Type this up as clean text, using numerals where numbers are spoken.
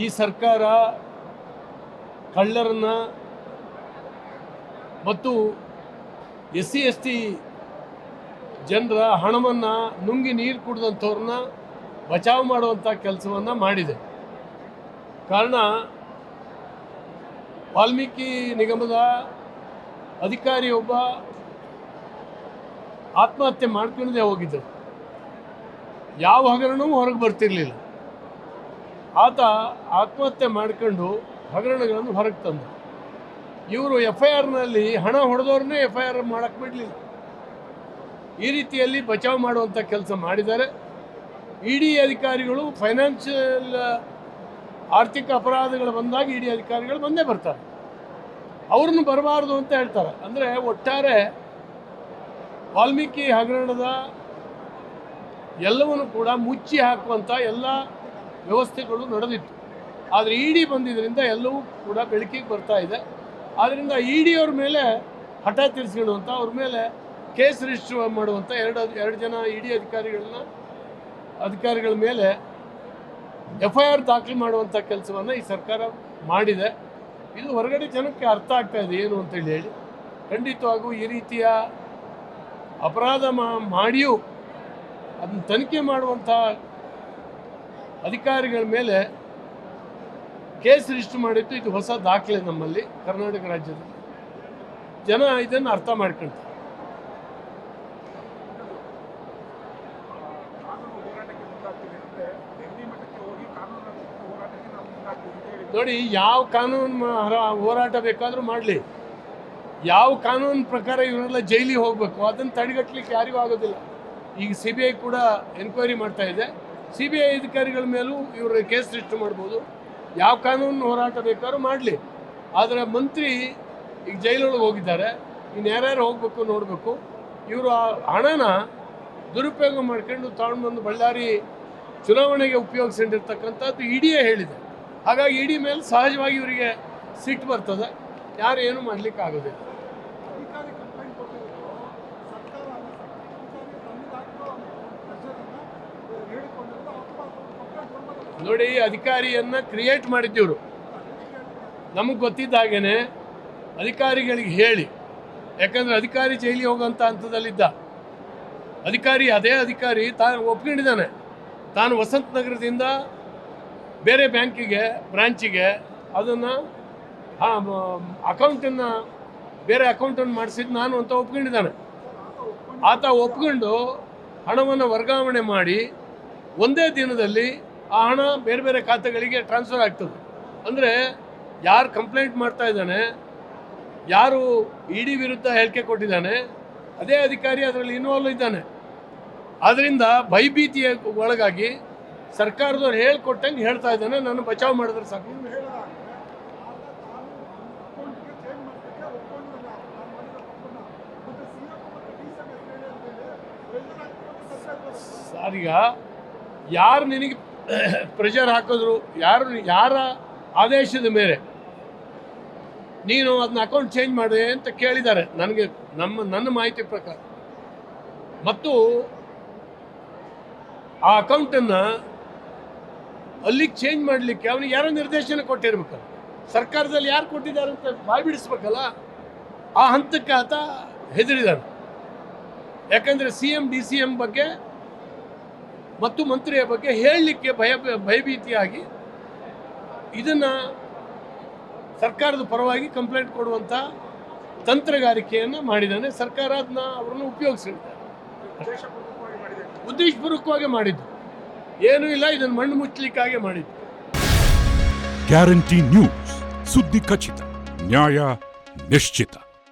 ಈ ಸರ್ಕಾರ ಕಳ್ಳರನ್ನ ಮತ್ತು SC/ST ಜನರ ಹಣವನ್ನು ನುಂಗಿ ನೀರು ಕುಡಿದಂಥವ್ರನ್ನ ಬಚಾವ್ ಮಾಡುವಂಥ ಕೆಲಸವನ್ನು ಮಾಡಿದೆ. ಕಾರಣ ವಾಲ್ಮೀಕಿ ನಿಗಮದ ಅಧಿಕಾರಿಯೊಬ್ಬ ಆತ್ಮಹತ್ಯೆ ಮಾಡ್ಕೊಂಡೇ ಹೋಗಿದ್ದರು. ಯಾವ ಹಗರಣವೂ ಹೊರಗೆ ಬರ್ತಿರಲಿಲ್ಲ. ಆತ ಆತ್ಮಹತ್ಯೆ ಮಾಡ್ಕೊಂಡು ಹಗರಣಗಳನ್ನು ಹೊರಗೆ ತಂದ. ಇವರು FIRನಲ್ಲಿ ಹಣ ಹೊಡೆದವ್ರನ್ನೇ FIR ಮಾಡೋಕ್ಕೆ ಬಿಡಲಿಲ್ಲ. ಈ ರೀತಿಯಲ್ಲಿ ಬಚಾವ್ ಮಾಡುವಂಥ ಕೆಲಸ ಮಾಡಿದ್ದಾರೆ. ED ಅಧಿಕಾರಿಗಳು ಫೈನಾನ್ಷಿಯಲ್ ಆರ್ಥಿಕ ಅಪರಾಧಗಳು ಬಂದಾಗ ED ಅಧಿಕಾರಿಗಳು ಬಂದೇ ಬರ್ತಾರೆ. ಅವ್ರನ್ನು ಬರಬಾರ್ದು ಅಂತ ಹೇಳ್ತಾರೆ. ಅಂದರೆ ಒಟ್ಟಾರೆ ವಾಲ್ಮೀಕಿ ಹಗರಣದ ಎಲ್ಲವನ್ನು ಕೂಡ ಮುಚ್ಚಿ ಹಾಕುವಂಥ ಎಲ್ಲ ವ್ಯವಸ್ಥೆಗಳು ನಡೆದಿತ್ತು. ಆದರೆ ED ಬಂದಿದ್ದರಿಂದ ಎಲ್ಲವೂ ಕೂಡ ಬೆಳಕಿಗೆ ಬರ್ತಾ ಇದೆ. ಆದ್ದರಿಂದ ED ಅವ್ರ ಮೇಲೆ ಹಠ ತೀರಿಸ್ಕೊಳ್ಳುವಂಥ, ಅವ್ರ ಮೇಲೆ ಕೇಸ್ ರಿಜಿಸ್ಟರ್ ಮಾಡುವಂಥ ಎರಡು ಜನ ED ಅಧಿಕಾರಿಗಳ ಮೇಲೆ FIR ದಾಖಲು ಮಾಡುವಂಥ ಕೆಲಸವನ್ನು ಈ ಸರ್ಕಾರ ಮಾಡಿದೆ. ಇದು ಹೊರಗಡೆ ಜನಕ್ಕೆ ಅರ್ಥ ಆಗ್ತಾ ಇದೆ ಏನು ಅಂತೇಳಿ ಹೇಳಿ. ಖಂಡಿತವಾಗೂ ಈ ರೀತಿಯ ಅಪರಾಧ ಮಾಡಿಯೂ ಅದನ್ನು ತನಿಖೆ ಮಾಡುವಂಥ ಅಧಿಕಾರಿಗಳ ಮೇಲೆ ಕೇಸ್ ರಿಜಿಸ್ಟರ್ ಮಾಡಿದ್ದು ಇದು ಹೊಸ ದಾಖಲೆ ನಮ್ಮಲ್ಲಿ ಕರ್ನಾಟಕ ರಾಜ್ಯದಲ್ಲಿ. ಜನ ಇದನ್ನು ಅರ್ಥ ಮಾಡ್ಕೊಳ್ತಾರೆ. ನೋಡಿ, ಯಾವ ಕಾನೂನು ಹೋರಾಟ ಬೇಕಾದರೂ ಮಾಡಲಿ, ಯಾವ ಕಾನೂನು ಪ್ರಕಾರ ಇವರೆಲ್ಲ ಜೈಲಿಗೆ ಹೋಗಬೇಕು ಅದನ್ನು ತಡೆಗಟ್ಟಲಿಕ್ಕೆ ಯಾರಿಗೂ ಆಗೋದಿಲ್ಲ. ಈಗ CBI ಕೂಡ ಎನ್ಕ್ವೈರಿ ಮಾಡ್ತಾ ಇದೆ. CBI ಅಧಿಕಾರಿಗಳ ಮೇಲೂ ಇವರು ಕೇಸ್ ರಿಜಿಸ್ಟರ್ ಮಾಡ್ಬೋದು. ಯಾವ ಕಾನೂನು ಹೋರಾಟ ಬೇಕಾದ್ರೂ ಮಾಡಲಿ. ಆದರೆ ಮಂತ್ರಿ ಈಗ ಜೈಲೊಳಗೆ ಹೋಗಿದ್ದಾರೆ. ಇನ್ನು ಯಾರ್ಯಾರು ಹೋಗಬೇಕು ನೋಡಬೇಕು. ಇವರು ಆ ಹಣನ ದುರುಪಯೋಗ ಮಾಡ್ಕೊಂಡು ತಗೊಂಡ್ಬಂದು ಬಳ್ಳಾರಿ ಚುನಾವಣೆಗೆ ಉಪಯೋಗಿಸ್ಕೊಂಡಿರ್ತಕ್ಕಂಥದ್ದು ED ಹೇಳಿದೆ. ಹಾಗಾಗಿ ED ಮೇಲೆ ಸಹಜವಾಗಿ ಇವರಿಗೆ ಸಿಟ್ಟು ಬರ್ತದೆ. ಯಾರು ಏನು ಮಾಡಲಿಕ್ಕೆ ಆಗೋದಿಲ್ಲ. ನೋಡಿ, ಅಧಿಕಾರಿಯನ್ನು ಕ್ರಿಯೇಟ್ ಮಾಡಿದ್ದೀವರು. ನಮಗೆ ಗೊತ್ತಿದ್ದ ಹಾಗೇ ಅಧಿಕಾರಿಗಳಿಗೆ ಹೇಳಿ, ಯಾಕಂದರೆ ಅಧಿಕಾರಿ ಜೈಲಿಗೆ ಹೋಗೋಂಥ ಹಂತದಲ್ಲಿದ್ದ ಅದೇ ಅಧಿಕಾರಿ ತಾನು ಒಪ್ಕೊಂಡಿದ್ದಾನೆ. ತಾನು ವಸಂತ ನಗರದಿಂದ ಬೇರೆ ಬ್ರಾಂಚಿಗೆ ಅದನ್ನು ಅಕೌಂಟನ್ನು ಬೇರೆ ಅಕೌಂಟನ್ನು ಮಾಡಿಸಿದ್ದು ನಾನು ಅಂತ ಒಪ್ಕೊಂಡಿದ್ದಾನೆ. ಆತ ಒಪ್ಕೊಂಡು ಹಣವನ್ನು ವರ್ಗಾವಣೆ ಮಾಡಿ ಒಂದೇ ದಿನದಲ್ಲಿ ಆ ಹಣ ಬೇರೆ ಬೇರೆ ಖಾತೆಗಳಿಗೆ ಟ್ರಾನ್ಸ್ಫರ್ ಆಗ್ತದೆ. ಅಂದರೆ ಯಾರು ಕಂಪ್ಲೇಂಟ್ ಮಾಡ್ತಾ ಇದ್ದಾನೆ, ಯಾರು ED ವಿರುದ್ಧ ಹೇಳಿಕೆ ಕೊಟ್ಟಿದ್ದಾನೆ, ಅದೇ ಅಧಿಕಾರಿ ಅದರಲ್ಲಿ ಇನ್ವಾಲ್ವ್ ಇದ್ದಾನೆ. ಆದ್ದರಿಂದ ಭಯಭೀತಿಯ ಒಳಗಾಗಿ ಸರ್ಕಾರದವ್ರು ಹೇಳ್ಕೊಟ್ಟಂಗೆ ಹೇಳ್ತಾ ಇದ್ದಾನೆ. ನಾನು ಬಚಾವ್ ಮಾಡಿದ್ರೆ ಸಾಕು. ಸರ್, ಈಗ ಯಾರು ನಿನಗೆ ಪ್ರೆಷರ್ ಹಾಕಿದ್ರು, ಯಾರ ಆದೇಶದ ಮೇಲೆ ನೀನು ಅದನ್ನ ಅಕೌಂಟ್ ಚೇಂಜ್ ಮಾಡಿದೆ ಅಂತ ಕೇಳಿದ್ದಾರೆ ನನಗೆ, ನನ್ನ ಮಾಹಿತಿ ಪ್ರಕಾರ. ಮತ್ತು ಆ ಅಕೌಂಟನ್ನು ಅಲ್ಲಿಗೆ ಚೇಂಜ್ ಮಾಡಲಿಕ್ಕೆ ಅವನಿಗೆ ಯಾರೋ ನಿರ್ದೇಶನ ಕೊಟ್ಟಿರ್ಬೇಕಲ್ಲ. ಸರ್ಕಾರದಲ್ಲಿ ಯಾರು ಕೊಟ್ಟಿದ್ದಾರೆ ಅಂತ ಬಾಯಿ ಬಿಡಿಸ್ಬೇಕಲ್ಲ. ಆ ಹಂತಕ್ಕೆ ಆತ ಹೆದರಿದ್ದಾನೆ. ಯಾಕಂದರೆ CM DCM ಬಗ್ಗೆ ಮತ್ತು ಮಂತ್ರಿಯ ಬಗ್ಗೆ ಹೇಳಲಿಕ್ಕೆ ಭಯಭೀತಿಯಾಗಿ ಇದನ್ನು ಸರ್ಕಾರದ ಪರವಾಗಿ ಕಂಪ್ಲೇಂಟ್ ಕೊಡುವಂಥ ತಂತ್ರಗಾರಿಕೆಯನ್ನು ಮಾಡಿದ್ದಾನೆ. ಸರ್ಕಾರ ಅದನ್ನ ಅವರನ್ನು ಉಪಯೋಗಿಸಿದ್ದಾರೆ. ಉದ್ದೇಶಪೂರ್ವಕವಾಗಿ ಮಾಡಿದ್ದು ಏನೂ ಇಲ್ಲ. ಇದನ್ನು ಮಣ್ಣು ಮುಚ್ಚಲಿಕ್ಕಾಗಿ ಮಾಡಿದ್ದು. ಗ್ಯಾರಂಟಿ ನ್ಯೂಸ್, ಸುದ್ದಿ ಖಚಿತ, ನ್ಯಾಯ ನಿಶ್ಚಿತ.